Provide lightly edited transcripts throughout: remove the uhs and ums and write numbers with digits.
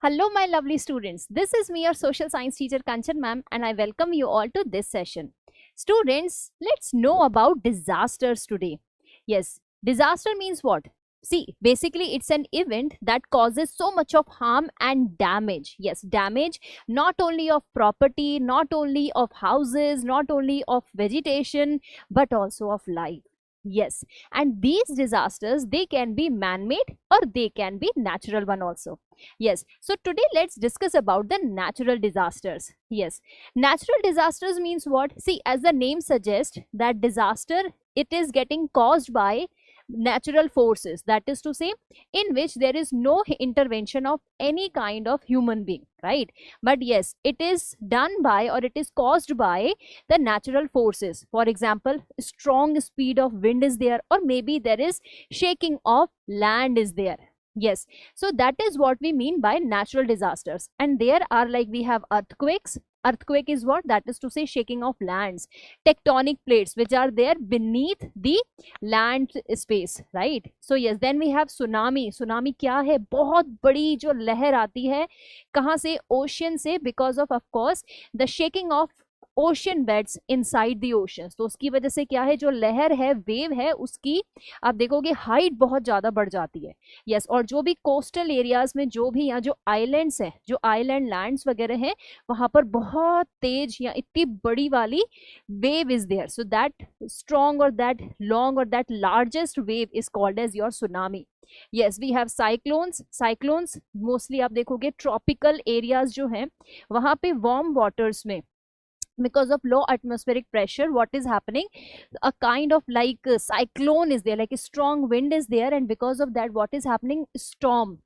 Hello, my lovely students. This is me, your social science teacher Kanchan ma'am, and I welcome you all to this session. Students, let's know about disasters today. Yes, disaster means what? See, basically, it's an event that causes so much of harm and damage. Yes, damage not only of property, not only of houses, not only of vegetation, but also of life. Yes, and these disasters, they can be man-made or they can be natural one also. Yes, so today let's discuss about the natural disasters. Yes, natural disasters means what? See, as the name suggests, that disaster, it is getting caused by natural forces, that is to say, in which there is no intervention of any kind of human being, right? But yes, it is done by or it is caused by the natural forces. For example, strong speed of wind is there, or maybe there is shaking of land is there. Yes, so that is what we mean by natural disasters. And there are, like, we have earthquakes. Earthquake is what? That is to say, shaking of lands. Tectonic plates, which are there beneath the land space, right? So yes, then we have tsunami. Tsunami क्या है? बहुत बड़ी जो लहर आती है, कहाँ से? ओशियन से, because of course the shaking of ocean beds inside the ocean. तो उसकी वजह से क्या है, जो लहर है, वेव है, उसकी आप देखोगे हाइट बहुत ज्यादा बढ़ जाती है. यस, और जो भी कोस्टल एरियाज में, जो भी यहाँ जो आइलैंड्स है, जो आइलैंड लैंड्स वगैरह हैं, वहां पर बहुत तेज या इतनी बड़ी वाली wave is there. So that strong और दैट लॉन्ग और that largest wave is called as your tsunami. Yes, we have cyclones. Cyclones mostly आप देखोगे ट्रॉपिकल एरियाज जो हैं, वहां पे वार्म वाटर्स में, because of low atmospheric pressure, what is happening, a kind of like cyclone is there, like a strong wind is there, and because of that what is happening, storm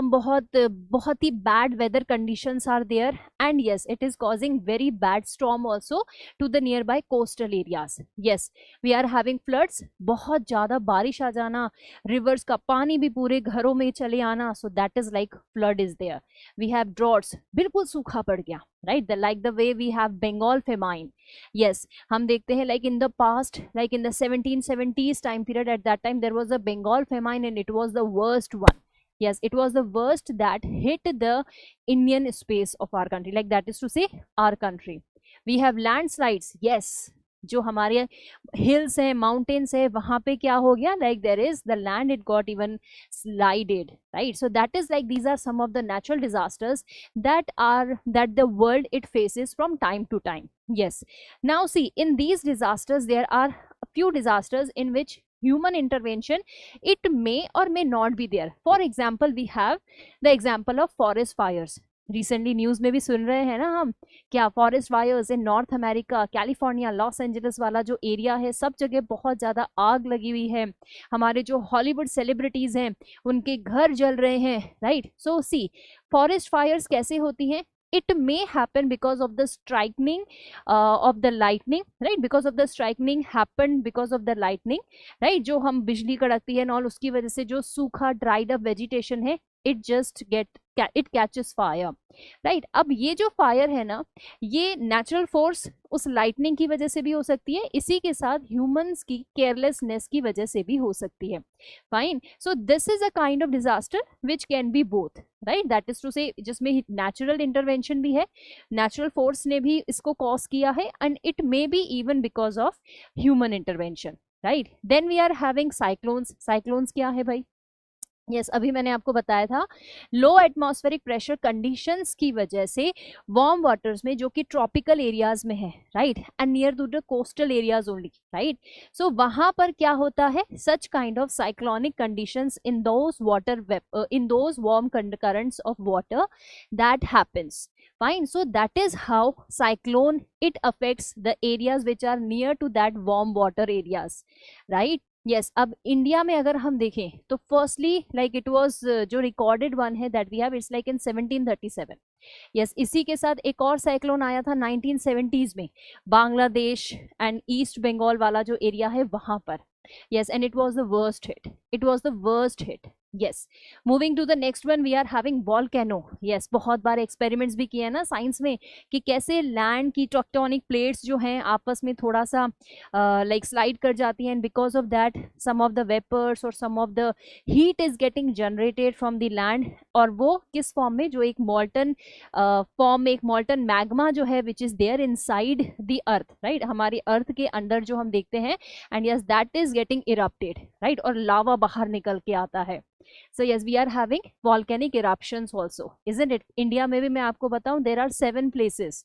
बहुत ही bad weather conditions are there. And yes, it is causing very bad storm also to the nearby coastal areas. Yes, we are having floods, बहुत ज़्यादा बारिश आ जाना, rivers का पानी भी पूरे घरों में चले आना, so that is like flood is there. We have droughts, बिल्कुल सूखा पड़ गया, right? Like the way we have Bengal famine. Yes, हम देखते हैं, like in the past, like in the 1770s time period, at that time there was a Bengal famine and it was the worst one. Yes, it was the worst that hit the Indian space of our country, like that is to say our country. We have landslides. Yes, जो हमारे hills है, mountains है, वहां पे क्या हो गया, like there is the land, it got even slided, right? So that is like, these are some of the natural disasters that the world it faces from time to time. Yes, now see, in these disasters there are a few disasters in which human intervention, it may or may not be there. For example, we have the example of forest fires. Recently news में भी सुन रहे हैं ना हम, क्या forest fires in North America, California, Los Angeles वाला जो एरिया है, सब जगह बहुत ज्यादा आग लगी हुई है. हमारे जो हॉलीवुड सेलिब्रिटीज हैं, उनके घर जल रहे हैं, राइट? सो सी, फॉरेस्ट फायर्स कैसे होती हैं? It may happen because of the striking of the lightning, right? Because of the striking happened because of the lightning, right? जो हम बिजली कड़कती है और उसकी वजह से जो सूखा ड्राइड अप वेजिटेशन है, it just it catches fire, right? अब ये जो फायर है ना, ये नेचुरल फोर्स उस लाइटनिंग की वजह से भी हो सकती है, इसी के साथ ह्यूमंस की केयरलेसनेस की वजह से भी हो सकती है. Fine, so this is a kind of disaster which can be both, right? That is to say, जिसमें नेचुरल इंटरवेंशन भी है, नेचुरल फोर्स ने भी इसको कॉज किया है, and it may be even because of human intervention, right? Then we are having cyclones. Cyclones क्या है भाई? यस, अभी मैंने आपको बताया था, लो एटमॉस्फेरिक प्रेशर कंडीशंस की वजह से वार्म वाटर्स में, जो कि ट्रॉपिकल एरियाज में है, right, and near to the coastal areas only, right? So वहां पर क्या होता है, such kind of cyclonic conditions in those water, in those warm currents of water that happens. Fine, so that is how cyclone it affects the areas which are near to that warm water areas, right? Yes, अब India में अगर हम देखें तो firstly, like it was, जो recorded one है that we have, it's like in 1737. Yes, इसी के साथ एक और साइक्लोन आया था 1970s में, बांग्लादेश एंड ईस्ट बंगाल वाला जो एरिया है वहां पर. Yes, and it was the worst hit. It was the worst hit, yes, moving to the next one, we are having volcano. Yes, बहुत बार एक्सपेरिमेंट्स भी किए हैं ना साइंस में कि कैसे लैंड की टेक्टोनिक प्लेट्स जो हैं आपस में थोड़ा सा लाइक स्लाइड कर जाती हैं, and because of that some of the vapours और some of the heat is getting generated from the land, और वो किस फॉर्म में, जो एक मॉल्टन फॉर्म में, एक मॉल्टन मैग्मा जो है which is there inside the earth, right, हमारी अर्थ के अंदर जो हम देखते हैं, and yes that is getting erupted, right, और लावा बाहर निकल के आता है. So yes, we are having volcanic eruptions also, isn't it? India में भी मैं आपको बताऊं, there are 7 places,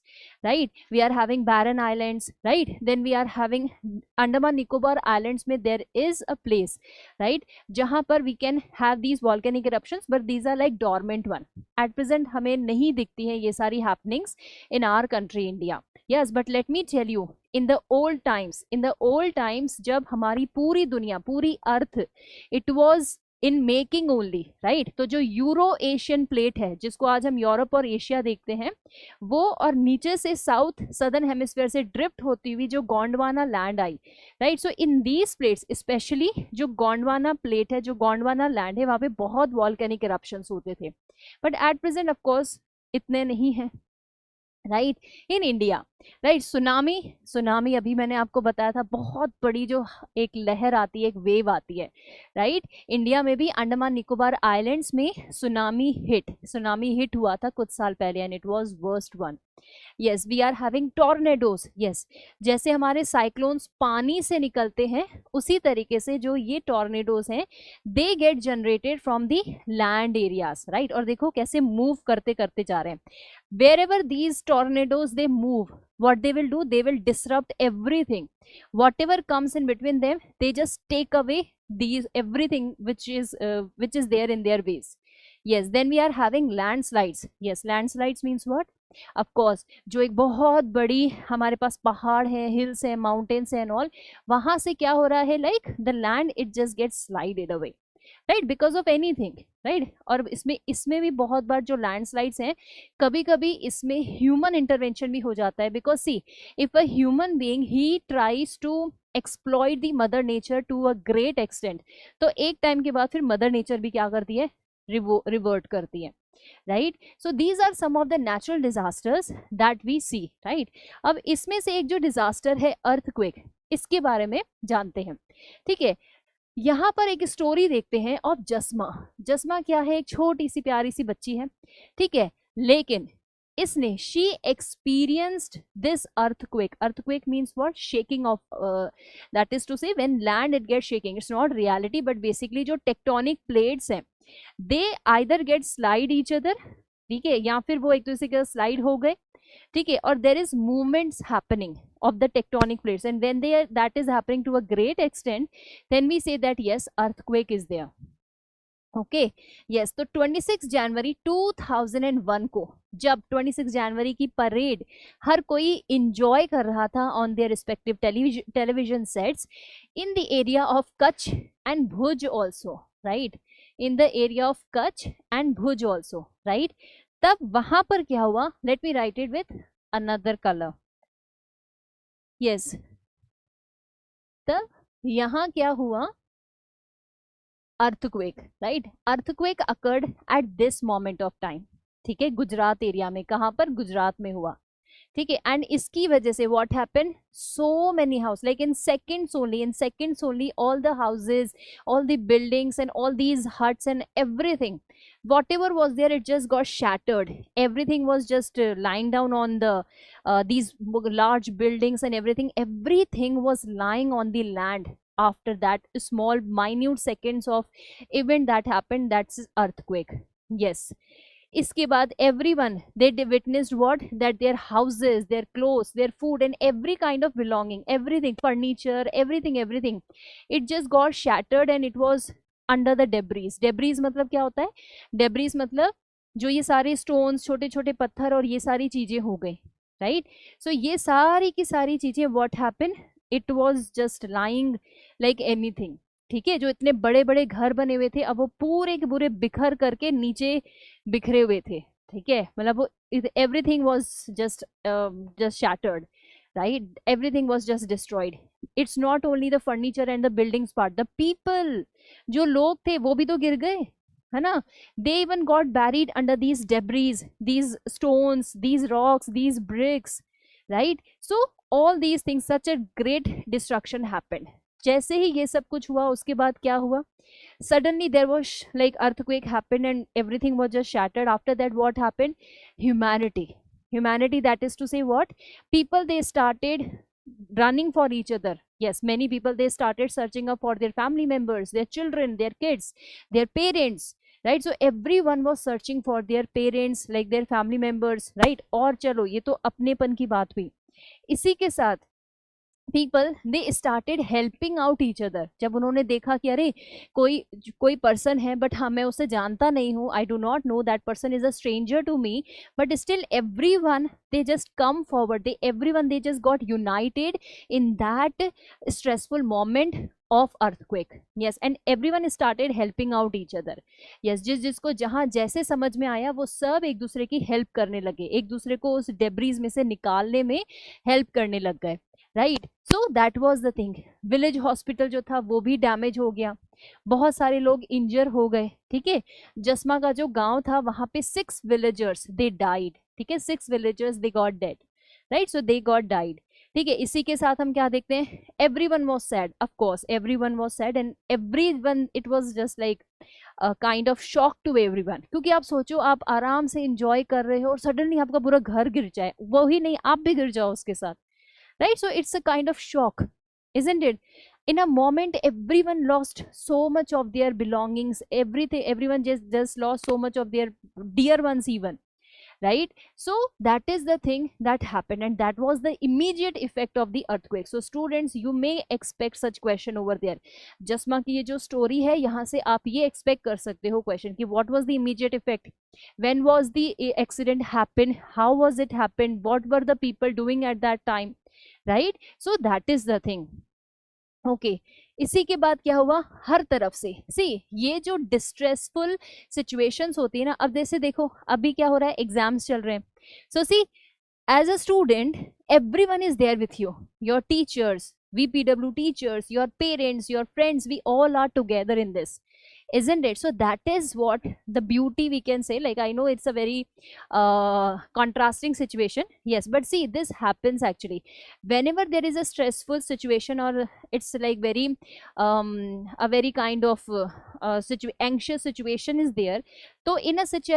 right? We are having barren islands, right? Then we are having Andaman Nicobar Islands में there is a place, right? जहाँ पर we can have these volcanic eruptions, but these are like dormant one. At present हमें नहीं दिखती हैं ये सारी happenings in our country India. Yes, but let me tell you, in the old times जब हमारी पूरी दुनिया, पूरी अर्थ, it was in making only, right, तो जो यूरो एशियन प्लेट है जिसको आज हम यूरोप और एशिया देखते हैं, वो और नीचे से साउथ सदर्न हेमिस्फीयर से ड्रिफ्ट होती हुई जो Gondwana land I, right. So in these plates, specially जो गोंडवाना प्लेट है, जो गोंडवाना लैंड है, वहाँ पे बहुत वॉल्केनिक इरप्शंस होते थे, but at present of course इतने नहीं हैं, right. In India, right, tsunami अभी मैंने आपको बताया था, बहुत बड़ी जो एक लहर आती है, एक वेव आती है, राइट. इंडिया में भी अंडमान निकोबार आइलैंड्स में सुनामी हिट हुआ था कुछ साल पहले, and it was worst one. Yes, we are having tornadoes. Yes, जैसे हमारे साइक्लोन्स पानी से निकलते हैं, उसी तरीके से जो ये टॉर्नेडोज हैं, they get generated from the land areas, right. और देखो कैसे मूव करते करते जा रहे हैं. wherever these tornadoes they move, what they will do, they will disrupt everything, whatever comes in between them, they just take away these everything which is there in their ways. Yes, then we are having landslides. Yes, landslides means what? of course जो एक बहुत बड़ी हमारे पास पहाड़ है, hills है, mountains है and all, वहां से क्या हो रहा है, like the land it just gets slided away, right, because of anything, right. और इसमें भी बहुत बार जो लैंडस्लाइड्स हैं, कभी कभी इसमें ह्यूमन इंटरवेंशन भी हो जाता है, because see if a human being he tries to exploit the mother nature to a great extent, तो एक टाइम के बाद फिर मदर नेचर भी क्या करती है, रिवर्ट करती है, right. So these are some of the natural disasters that we see, right. अब इसमें से एक जो डिजास्टर है अर्थक्वेक, इसके बारे में जानते हैं, ठीक है. यहाँ पर एक स्टोरी देखते हैं ऑफ जस्मा क्या है, एक छोटी सी प्यारी सी बच्ची है, ठीक है, लेकिन इसने she experienced this earthquake means what, shaking off, that is to say when land it get shaking, it's not reality but basically जो टेक्टोनिक प्लेट्स हैं, they either get slide each other, ठीक है, या फिर वो एक दूसरे के स्लाइड हो गए, ठीक है, और there is movements happening of the tectonic plates, and when that is happening to a great extent, then we say that yes, earthquake is there. Okay, yes. तो 26 जनवरी 2001 को, जब 26 जनवरी की परेड हर कोई इंजॉय कर रहा था on their respective television sets in the area of Kutch and Bhuj also, right, in the area of Kutch and Bhuj also, right. तब वहां पर क्या हुआ, let me right it with another colour. Yes, तब यहां क्या हुआ, earthquake, right. Earthquake occurred at this moment of time, ठीक है, गुजरात एरिया में, कहां पर, गुजरात में हुआ, ठीक है. एंड इसकी वजह से what happened, so many house, like in seconds only all the houses, all the buildings and all these huts and everything, whatever was there, it just got shattered. Everything was just lying down on the these large buildings and everything was lying on the land. After that small minute seconds of event that happened, that's earthquake. Yes, इसके बाद everyone they witnessed what, that their houses, their clothes, their food and every kind of belonging, everything, furniture, everything it just got shattered and it was under the debris मतलब क्या होता है, debris मतलब जो ये सारे स्टोन्स, छोटे छोटे पत्थर और ये सारी चीजें हो गई, राइट. सो ये सारी की सारी चीजें what happen, it was just lying like anything, ठीक है. जो इतने बड़े बड़े घर बने हुए थे, अब वो पूरे के पूरे बिखर करके नीचे बिखरे हुए थे, ठीक है, मतलब वो everything was just shattered, right? Everything was just destroyed. It's not only the furniture and the buildings part, the people, जो लोग थे वो भी तो गिर गए, है ना? They even got buried under these debris, these stones, these rocks, these bricks, right? So all these things, such a great destruction happened. जैसे ही ये सब कुछ हुआ उसके बाद क्या हुआ? Suddenly there was like earthquake happened and everything was just shattered. After that, what happened? Humanity, that is to say what? People, they started running for each other. Yes, many people, they started searching up for their family members, their children, their kids, their parents, right? So everyone was searching for their parents, like their family members, right? और चलो ये तो अपनेपन की बात हुई. इसी के साथ people, they started helping out each other. जब उन्होंने देखा कि अरे कोई पर्सन है बट हाँ मैं उसे जानता नहीं हूँ, I do not know that person is a stranger to me, but still everyone, they just come forward, they just got united in that stressful moment of earthquake. Yes, and everyone started helping out each other. Yes, जिसको जहाँ जैसे समझ में आया वो सब एक दूसरे की हेल्प करने लगे, एक दूसरे को उस डेब्रीज में से निकालने में हेल्प करने लग गए, right? So that was the thing. Village hospital जो था वो भी डैमेज हो गया, बहुत सारे लोग इंजर हो गए, ठीक है? जसमा का जो गांव था वहां पे 6 विलेजर्स दे डाइड, ठीक है? 6 villagers they got dead, right? So they got died, ठीक है? इसी के साथ हम क्या देखते हैं? Everyone was sad, of course everyone was sad, and everyone, it was just like kind of shock to everyone. क्योंकि आप सोचो, आप आराम से इंजॉय कर रहे हो और सडनली आपका पूरा घर गिर जाए, वही नहीं आप भी गिर जाओ उसके साथ, right? So it's a kind of shock, isn't it? In a moment everyone lost so much of their belongings, everything, everyone just lost so much of their dear ones even, right? So that is the thing that happened, and that was the immediate effect of the earthquake. So students, you may expect such question over there. जसमा की ये जो story है, यहाँ से आप ये expect कर सकते हो question कि what was the immediate effect, when was the accident happen, how was it happened, what were the people doing at that time, right? So that is the thing. Okay, इसी के बाद क्या हुआ? हर तरफ से सी ये जो डिस्ट्रेसफुल सिचुएशंस होती है ना, अब जैसे देखो अभी क्या हो रहा है, एग्जाम्स चल रहे हैं. So see, as a student everyone is there with you, your teachers, VPW teachers, your parents, your friends, we all are together in this, isn't it? So that is what the beauty, we can say. Like, I know it's a very contrasting situation, yes, but see, this happens actually whenever there is a stressful situation, or it's like very a very kind of anxious situation is there. So in such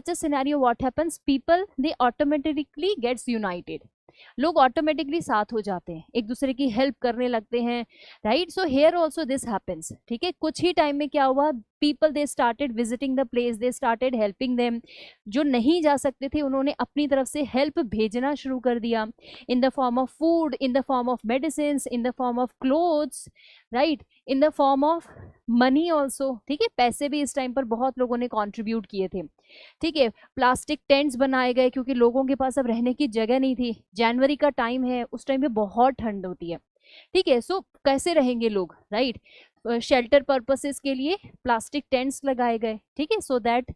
a scenario, what happens? People, they automatically gets united, लोग automatically साथ हो जाते हैं, एक दूसरे की help करने लगते हैं, right? So here also this happens, ठीक है? कुछ ही टाइम में क्या हुआ? People, they started visiting the place, they started helping them. जो नहीं जा सकते थे उन्होंने अपनी तरफ से हेल्प भेजना शुरू कर दिया, in the form of food, in the form of medicine, in the form of clothes, right? In the form of money also, ठीक है? पैसे भी इस टाइम पर बहुत लोगों ने कॉन्ट्रीब्यूट किए थे, ठीक है? प्लास्टिक टेंट्स बनाए गए क्योंकि लोगों के पास अब रहने की जगह नहीं थी. जनवरी का टाइम है, उस टाइम पे बहुत ठंड होती है, ठीक है? सो कैसे रहेंगे लोग, राइट? शेल्टर पर्पसेस के लिए प्लास्टिक टेंट्स लगाए गए, ठीक है? So that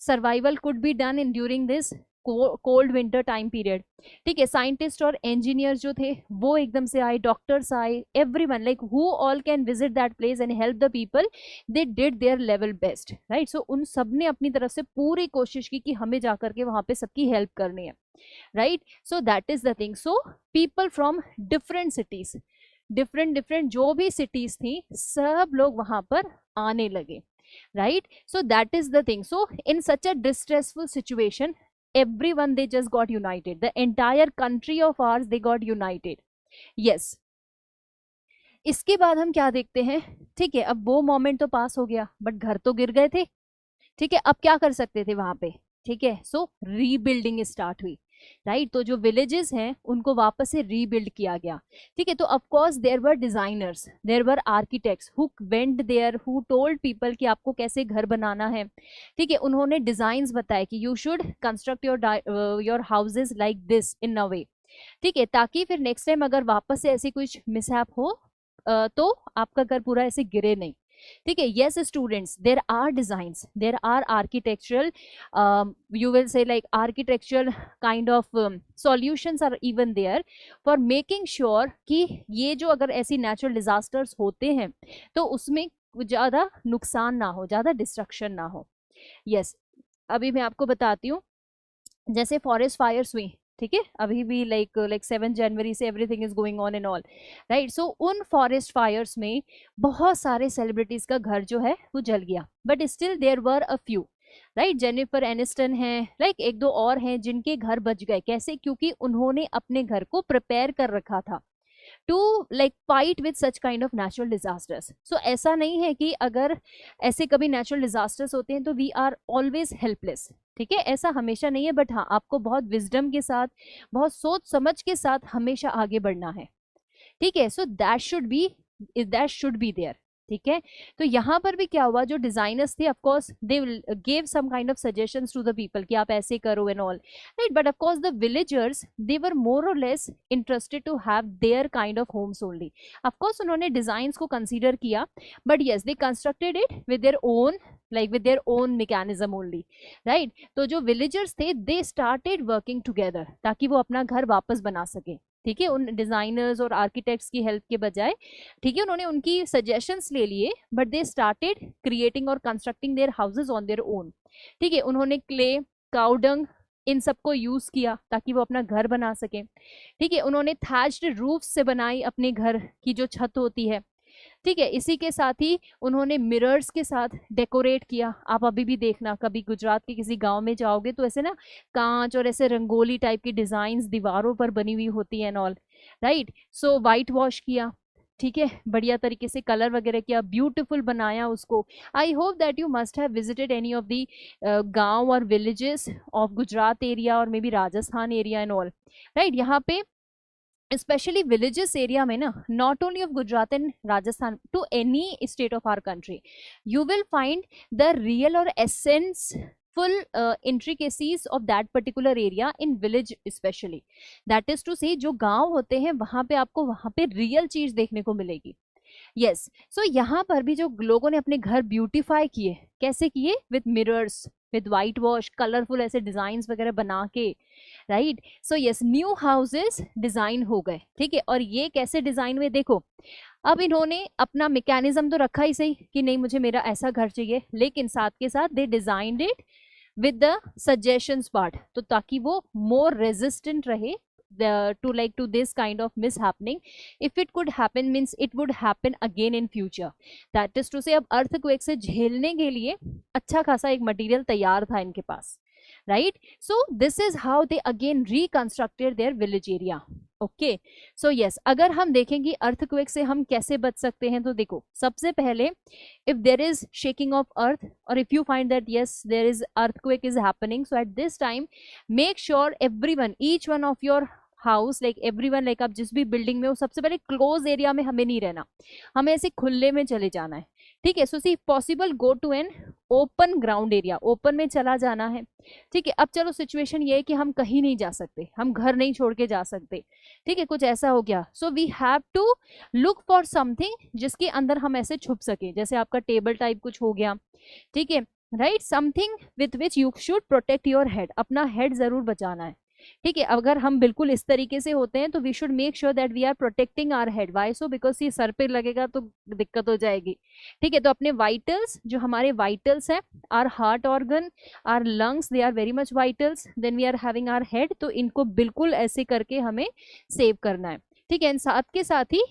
survival could be done in during this cold winter time period, ठीक है? साइंटिस्ट और इंजीनियर जो थे वो एकदम से आए, डॉक्टर्स आए, everyone, like who all can visit that place and help the people, they did their level best, right? So उन सब ने अपनी तरफ से पूरी कोशिश की कि हमें जाकर के वहां पे सबकी हेल्प करनी है, right? So that is the thing. So people from different cities, different जो भी सिटीज थी, सब लोग वहां पर आने लगे, right? So that is the thing. So in such a distressful situation, everyone, they just got united, the entire country of ours, they got united. yes. इसके बाद हम क्या देखते हैं? ठीक है, अब वो मोमेंट तो पास हो गया, बट घर तो गिर गए थे, ठीक है? अब क्या कर सकते थे वहां पे? ठीक है, सो रीबिल्डिंग स्टार्ट हुई, राइट? तो जो विलेजेस हैं उनको वापस से रीबिल्ड किया गया, ठीक है? तो of course there were designers, there were architects who went there, who told people कि आपको कैसे घर बनाना है, ठीक है? उन्होंने डिजाइंस बताए कि you should construct your houses like this in a way, ठीक है? ताकि फिर नेक्स्ट टाइम अगर वापस से ऐसी कुछ मिसहैप हो तो आपका घर पूरा ऐसे गिरे नहीं, ठीक है. Yes students, there are designs, there are architectural, you will say like architectural kind of solutions are even there for making sure कि ये जो अगर ऐसी natural disasters होते हैं तो उसमें ज़्यादा नुकसान ना हो, ज़्यादा डिस्ट्रक्शन ना हो. यस, अभी मैं आपको बताती हूँ, जैसे फॉरेस्ट फायर्स हुई, ठीक है, अभी भी लाइक 7 जनवरी से everything is going on and all, right. So उन फॉरेस्ट फायर्स में बहुत सारे सेलिब्रिटीज का घर जो है वो जल गया, but still there were a few, right. Jennifer Aniston है, लाइक एक दो और हैं जिनके घर बच गए. कैसे? क्योंकि उन्होंने अपने घर को प्रिपेयर कर रखा था to like fight with such kind of natural disasters. So ऐसा नहीं है कि अगर ऐसे कभी नेचुरल डिजास्टर्स होते हैं तो वी आर ऑलवेज हेल्पलेस, ठीक है, ऐसा हमेशा नहीं है. बट हाँ, आपको बहुत विजडम के साथ, बहुत सोच समझ के साथ हमेशा आगे बढ़ना है, ठीक है. So that should be there, ठीक है. तो यहाँ पर भी क्या हुआ, जो डिजाइनर्स थे, of course they give some kind of suggestions to the people कि आप ऐसे करो and all, right. But of course the villagers they were more or less interested to have their kind of homes only. Of course उन्होंने designs को consider किया, but yes they constructed it with their own, like with their own mechanism only, right. तो जो villagers थे they started working together ताकि वो अपना घर वापस बना सके, ठीक है, उन डिजाइनर्स और आर्किटेक्ट्स की हेल्प के बजाय, ठीक है. उन्होंने उनकी सजेशंस ले लिए, बट दे स्टार्टेड क्रिएटिंग और constructing their houses on their own, ठीक है. उन्होंने क्ले, काउडंग, इन सबको यूज किया ताकि वो अपना घर बना सके, ठीक है. उन्होंने थैच्ड रूफ से बनाई अपने घर की जो छत होती है, ठीक है. इसी के साथ ही उन्होंने मिरर्स के साथ डेकोरेट किया. आप अभी भी देखना, कभी गुजरात के किसी गांव में जाओगे तो ऐसे ना कांच और ऐसे रंगोली टाइप की डिजाइन्स दीवारों पर बनी हुई होती है and all, right. So white wash किया, ठीक है, बढ़िया तरीके से कलर वगैरह किया, ब्यूटीफुल बनाया उसको. I hope that you must have visited any of the गांव और विलेजेस ऑफ गुजरात एरिया और may be Rajasthan area and all, right. यहाँ पे especially villages area में ना, not only of Gujarat and Rajasthan, to any state of our country, you will find the real or essence full intricacies of that particular area in village especially. That is to say, जो गांव होते हैं वहां पे आपको वहां पे real चीज देखने को मिलेगी. यस, सो यहाँ पर भी जो लोगों ने अपने घर ब्यूटीफाई किए, कैसे किए? With mirrors, with white wash, colourful ऐसे डिजाइन वगैरह बना के, right. So yes, new houses design हो गए, ठीक है. और ये कैसे डिजाइन हुए देखो, अब इन्होंने अपना मैकेनिज्म तो रखा ही सही कि नहीं मुझे मेरा ऐसा घर चाहिए, लेकिन साथ के साथ they designed it with the suggestions part, तो ताकि वो मोर रेजिस्टेंट रहे to this kind of mishappening. If it could happen means it would happen again in future. That is to say, अब earthquake से झेलने के लिए अच्छा खासा एक मटेरियल तैयार था इनके पास, right. So this is how they again reconstructed their village area. Okay, so yes, अगर हम देखेंगे अर्थक्वेक से हम कैसे बच सकते हैं, तो देखो सबसे पहले, if there is shaking of earth और if you find that yes there is earthquake is happening, so at this time make sure everyone, each one of your house, like everyone, like आप जिस भी building में हो, सबसे पहले close area में हमें नहीं रहना, हमें ऐसे खुले में चले जाना है, ठीक है. So see possible go to an open ground area, open में चला जाना है, ठीक है. अब चलो सिचुएशन ये है कि हम कहीं नहीं जा सकते, हम घर नहीं छोड़ के जा सकते, ठीक है, कुछ ऐसा हो गया. So we have to look for something जिसके अंदर हम ऐसे छुप सके, जैसे आपका टेबल टाइप कुछ हो गया, ठीक है, right. Something with which you should protect your head, अपना हेड जरूर बचाना है, ठीक है. अगर हम बिल्कुल इस तरीके से होते हैं तो we should make sure that we are protecting our head. Why so? Because ये सर पे लगेगा तो दिक्कत हो जाएगी, ठीक है. तो अपने वाइटल्स, जो हमारे वाइटल्स हैं, our heart organ, our lungs, they are very much vitals, then we are having our head, तो इनको बिल्कुल ऐसे करके हमें सेव करना है, ठीक है. साथ के साथ ही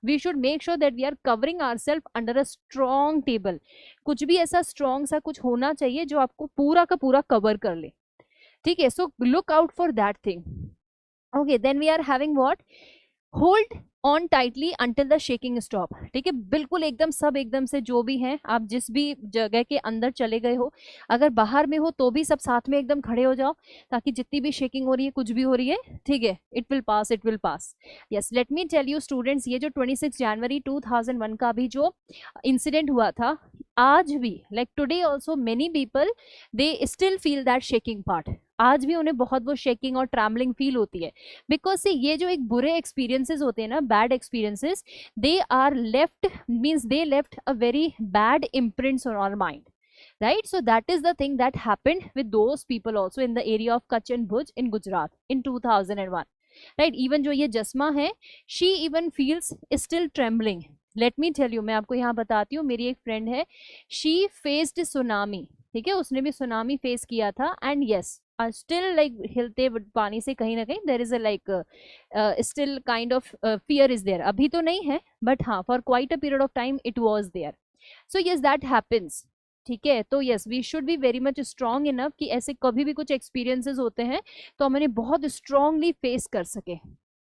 we should make sure that we are covering our self under a strong table. कुछ भी ऐसा स्ट्रॉन्ग सा कुछ होना चाहिए जो आपको पूरा का पूरा कवर कर ले, ठीक है. So look out for that thing. Okay, then we are having what, hold on tightly until the shaking stop, ठीक है. बिल्कुल एकदम सब एकदम से, जो भी हैं आप जिस भी जगह के अंदर चले गए हो, अगर बाहर में हो तो भी सब साथ में एकदम खड़े हो जाओ, ताकि जितनी भी शेकिंग हो रही है, कुछ भी हो रही है, ठीक है, it will pass, it will pass. Yes, let me tell you students, ये जो 26 जनवरी 2001 का भी जो इंसिडेंट हुआ था, आज भी, like today also many people they still feel that shaking part. आज भी उन्हें बहुत वो शेकिंग और ट्रैम्बलिंग फील होती है, बिकॉज से ये जो एक बुरे एक्सपीरियंसेस होते हैं ना, bad experiences, they are left, means they left a very bad imprints on our mind, right? So that is the thing that happened with those people also in the area of Kutch and Bhuj in Gujarat in 2001, right? Even जो ये जस्मा है, she even feels still trembling. Let me tell you, मैं आपको यहाँ बताती हूँ, मेरी एक फ्रेंड है, she faced tsunami, ठीक है, उसने भी सुनामी फेस किया था, एंड यस स्टिल लाइक हिलते पानी से कहीं ना कहीं there is a like still kind of fear is there, अभी तो नहीं है बट हाँ for quite a period of time it was there. So yes that happens, ठीक है. तो yes we should be very much strong enough कि ऐसे कभी भी कुछ एक्सपीरियंसेस होते हैं तो हम इन्हें बहुत स्ट्रांगली फेस कर सके.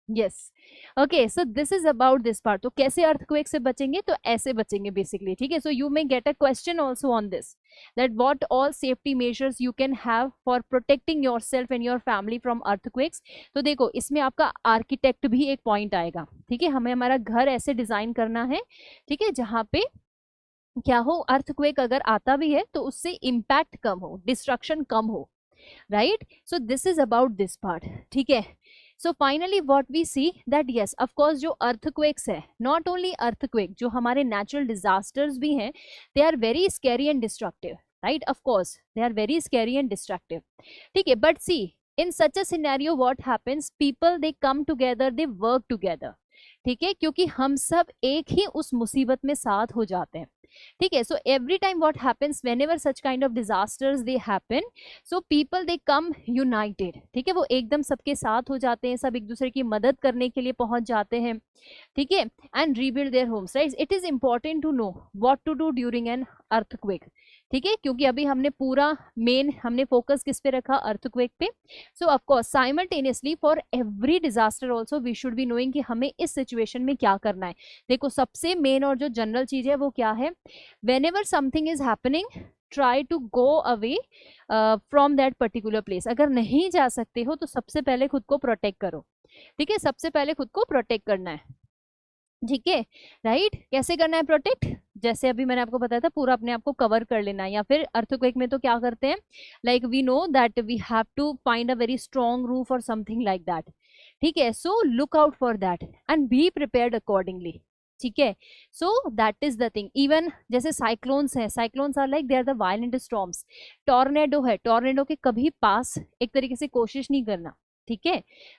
Yes okay, so this is about this part. तो कैसे अर्थक्वेक से बचेंगे, तो ऐसे बचेंगे बेसिकली, ठीक है. So you may get a question also on this, that what all safety measures you can have for protecting your self and your family from earthquakes. तो देखो इसमें आपका आर्किटेक्ट भी एक पॉइंट आएगा, ठीक है. हमें हमारा घर ऐसे डिजाइन करना है, ठीक है, जहाँ पे क्या हो, अर्थक्वेक अगर आता भी है तो उससे इम्पैक्ट कम हो, डिस्ट्रक्शन कम हो, right. So this is about this part, ठीक है. So finally what we see that yes of course जो अर्थक्वेक्स है, नॉट ओनली अर्थक्वेक, जो हमारे नेचुरल डिजास्टर्स भी हैं, they are very scary and destructive, right. Of course they are very scary and destructive, ठीक है. But see in such a scenario what happens, people they come together, they work together, ठीक है, क्योंकि हम सब एक ही उस मुसीबत में साथ हो जाते हैं, ठीक है. So every time what happens whenever such kind of disasters they happen, so people they come United, ठीक है, वो एकदम सबके साथ हो जाते हैं, सब एक दूसरे की मदद करने के लिए पहुंच जाते हैं, ठीक है. And rebuild their homes, right. It is important to know what to do during an earthquake, ठीक है, क्योंकि अभी हमने पूरा मेन हमने फोकस किस पे रखा, अर्थक्वेक पे. So of course simultaneously for every disaster also we should be knowing कि हमें इस सिचुएशन में क्या करना है. देखो सबसे मेन और जो जनरल चीज है वो क्या है, whenever something is happening try to go away from that particular place. अगर नहीं जा सकते हो तो सबसे पहले खुद को प्रोटेक्ट करो, ठीक है, सबसे पहले खुद को प्रोटेक्ट करना है, ठीक है, राइट. कैसे करना है प्रोटेक्ट, जैसे अभी मैंने आपको बताया था, पूरा अपने आप को कवर कर लेना है. या फिर अर्थक्वेक में तो क्या करते हैं, like we know that we have to find a very strong roof और समथिंग लाइक दैट, ठीक है. So look out for that and be prepared accordingly, ठीक है. So that is the thing. Even जैसे साइक्लोन्स हैं, cyclones are like they are the violent storms. Tornado है, tornado के कभी पास एक तरीके से कोशिश नहीं करना, ठीक है,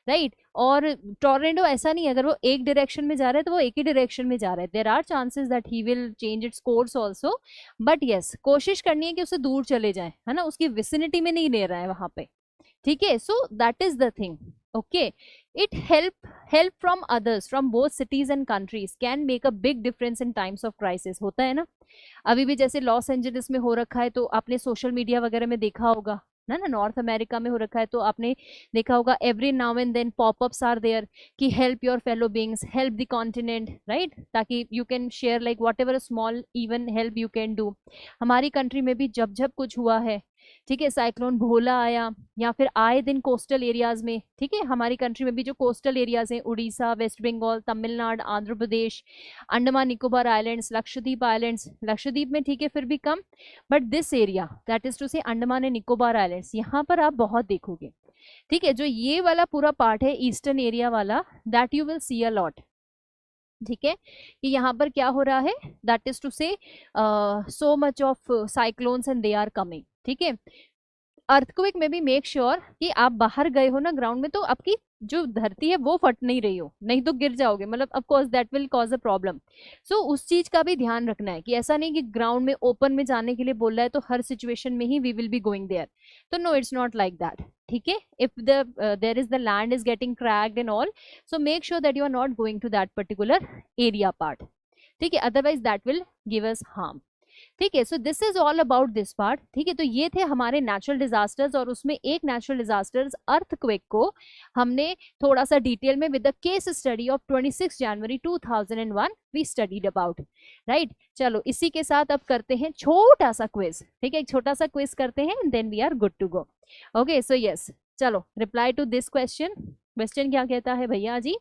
राइट. और टॉर्नेडो ऐसा नहीं है, अगर वो एक डायरेक्शन में जा रहा है तो वो एक ही डायरेक्शन में जा रहा है. There are chances that he will change its course also, but yes कोशिश करनी है कि उससे दूर चले जाए, है ना, उसकी विसिनिटी में नहीं ले रहा है वहां पे, ठीक है. So that is the thing, okay. It help from others from both cities and countries can make a big difference in times of crisis. होता है ना, अभी भी जैसे लॉस एंजलिस में हो रखा है तो आपने सोशल मीडिया वगैरह में देखा होगा ना, नॉर्थ अमेरिका में हो रखा है तो आपने देखा होगा, every now and then popups are there कि help your fellow beings, help the continent, right, ताकि you can share like whatever small even help you can do. हमारी कंट्री में भी जब जब कुछ हुआ है, ठीक है, साइक्लोन भोला आया या फिर आए दिन कोस्टल एरियाज में, ठीक है, हमारी कंट्री में भी जो कोस्टल एरियाज हैं, Orissa, West Bengal, Tamil Nadu, Andhra Pradesh, Andaman Nicobar islands, Lakshadweep islands, Lakshadweep में ठीक है फिर भी कम, but this area that is to say Andaman and Nicobar islands, यहाँ पर आप बहुत देखोगे, ठीक है. जो ये वाला पूरा पार्ट है ईस्टर्न एरिया वाला, that you will see a lot, ठीक है, कि यहाँ पर क्या हो रहा है, that is to say so much of cyclones and they are coming, ठीक है. अर्थक्वेक में भी मेक श्योर कि आप बाहर गए हो ना ग्राउंड में तो आपकी जो धरती है वो फट नहीं रही हो, नहीं तो गिर जाओगे, मतलब of course that will cause a problem. So उस चीज का भी ध्यान रखना है कि ऐसा नहीं कि ग्राउंड में ओपन में जाने के लिए बोल रहा है तो हर सिचुएशन में ही we will be going there, तो no it's not like that, ठीक है. If there is the land is getting cracked and all, so make sure that you are not going to that particular area part, ठीक है, otherwise that will give us harm, ठीक है. So this is all about this part, ठीक है. तो ये थे हमारे नेचुरल डिजास्टर्स, और उसमें एक नेचुरल डिजास्टर्स अर्थक्वेक को हमने थोड़ा सा डिटेल में with the case study of 26 January 2001 we studied about, right. चलो इसी के साथ अब करते हैं छोटा सा क्विज, ठीक है, एक छोटा सा क्विज करते हैं, then we are good to go. Okay, so yes, चलो reply to this question. Question क्या कहता है भैया जी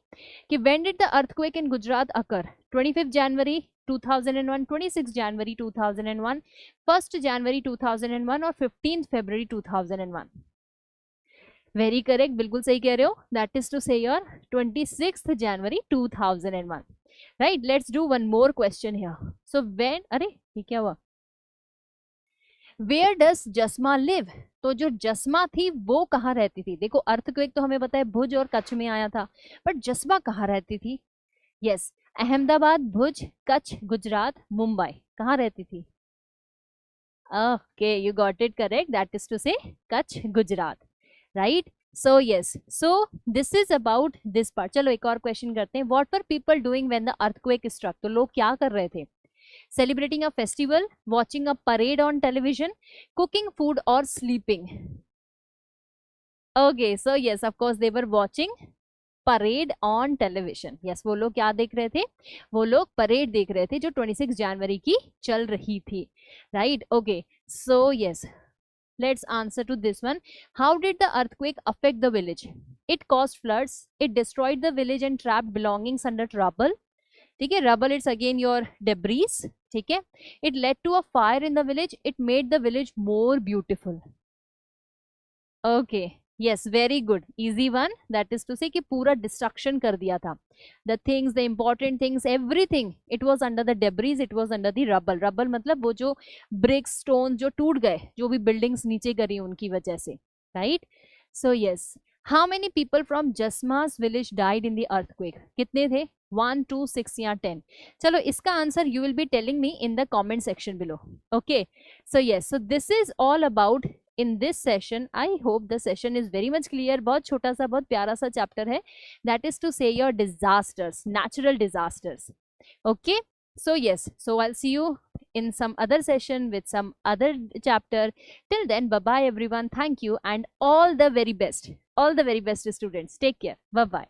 कि when did the earthquake in Gujarat occur, 25 January 2001, 26 January 2001, 1 January 2001 और 15 फरवरी 2001. वेरी करेक्ट, बिल्कुल सही कह रहे हो. That is to say your 26th January 2001. Right, let's do one more question here. So when, अरे ये क्या हुआ? Where does Jasma live? तो जो जस्मा थी वो कहाँ रहती थी? देखो अर्थक्वेक तो हमें पता है भुज और कच्छ में आया था, बट जस्मा कहाँ रहती थी? यस, अहमदाबाद, भुज, कच्छ, गुजरात, मुंबई. कहाँ रहती थी? Okay, you got it correct. That is to say Kutch, Gujarat. Right. So yes, so this is about this part. चलो एक और क्वेश्चन करते हैं. What were people doing when the earthquake struck? तो लोग क्या कर रहे थे? Celebrating a festival, watching a parade on television, cooking food, or sleeping? Okay, so yes, of course, they were watching parade on television. Yes, वो लोग क्या देख रहे थे? वो लोग परेड देख रहे थे जो 26 जनवरी की चल रही थी. Right? Okay, so yes, let's answer to this one. How did the earthquake affect the village? It caused floods, it destroyed the village and trapped belongings under rubble. ठीक है, rubble it's again your debris. ठीक है, it led to a fire in the village, it made the village more beautiful. Okay, yes, very good, easy one. That is to say कि पूरा destruction कर दिया था. The things, the important things, everything, it was under the debris, it was under the rubble. Rubble मतलब वो जो BRICS, stone जो टूट गए, जो भी बिल्डिंग्स नीचे करी उनकी वजह से. Right. So yes, how many people from Jasma's village died in the earthquake? कितने थे? 1, 2, 6 या 10? चलो इसका answer you will be telling me in the comment section below. Okay, so yes, so this is all about in this session. I hope the session is very much clear. बहुत छोटा सा, बहुत प्यारा सा चैप्टर है. That is to say your disasters, natural disasters. Okay, so yes, so I'll see you in some other session with some other chapter. Till then, bye bye everyone. Thank you and all the very best. All the very best students. Take care. Bye bye.